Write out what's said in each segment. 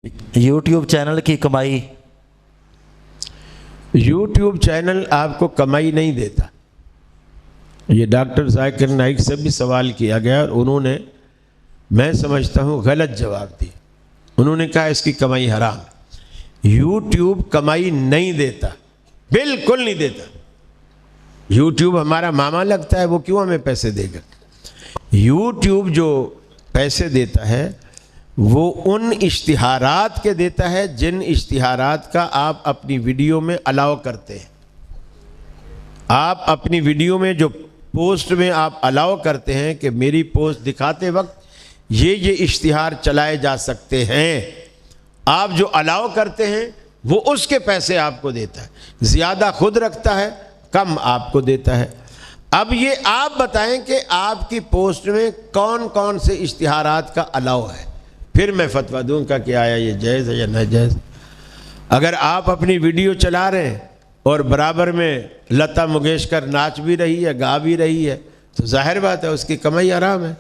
YouTube channel की कमाई। YouTube channel आपको कमाई नहीं देता। ये डॉक्टर जाकिर नाइक से भी सवाल किया गया और उन्होंने, मैं समझता हूँ, गलत जवाब दिया। उन्होंने कहा इसकी कमाई हराम। यूट्यूब कमाई नहीं देता, बिल्कुल नहीं देता। यूट्यूब हमारा मामा लगता है, वो क्यों हमें पैसे देगा? यूट्यूब जो पैसे देता है वो उन इश्तिहारात के देता है जिन इश्तिहारात का आप अपनी वीडियो में अलाउ करते हैं। आप अपनी वीडियो में जो पोस्ट में आप अलाउ करते हैं कि मेरी पोस्ट दिखाते वक्त ये इश्तिहार चलाए जा सकते हैं, आप जो अलाउ करते हैं वो उसके पैसे आपको देता है। ज़्यादा खुद रखता है, कम आपको देता है। अब ये आप बताएं कि आपकी पोस्ट में कौन कौन से इश्तिहारात का अलाउ है, फिर मैं फतवा दूंगा कि आया ये जायज़ है या नाजायज़। अगर आप अपनी वीडियो चला रहे हैं और बराबर में लता मंगेशकर नाच भी रही है, गा भी रही है, तो जाहिर बात है उसकी कमाई हराम है।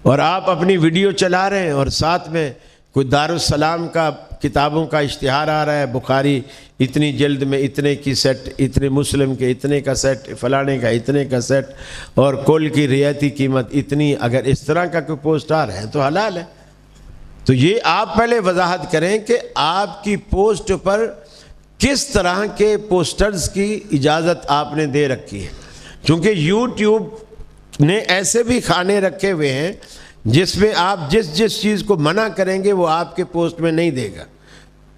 और आप अपनी वीडियो चला रहे हैं और साथ में कोई दारुस्सलाम का किताबों का इश्तिहार आ रहा है, बुखारी इतनी जल्द में इतने की सेट, इतने मुस्लिम के इतने का सेट, फलाने का इतने का सेट, और कुल की रियायती कीमत इतनी, अगर इस तरह का कोई पोस्ट आ रहा है तो हलाल है। तो ये आप पहले वजाहत करें कि आपकी पोस्ट पर किस तरह के पोस्टर्स की इजाज़त आपने दे रखी है, क्योंकि यूट्यूब ने ऐसे भी खाने रखे हुए हैं जिसमें आप जिस जिस चीज़ को मना करेंगे वो आपके पोस्ट में नहीं देगा।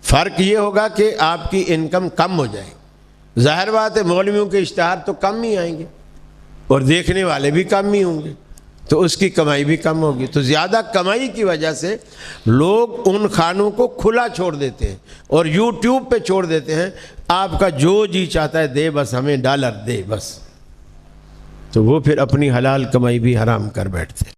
फ़र्क ये होगा कि आपकी इनकम कम हो जाएगी। ज़ाहिर बात है मौलवियों के इश्तिहार तो कम ही आएंगे और देखने वाले भी कम ही होंगे, तो उसकी कमाई भी कम होगी। तो ज़्यादा कमाई की वजह से लोग उन खानों को खुला छोड़ देते हैं और यूट्यूब पे छोड़ देते हैं। आपका जो जी चाहता है दे, बस हमें डॉलर दे बस, तो वो फिर अपनी हलाल कमाई भी हराम कर बैठते हैं।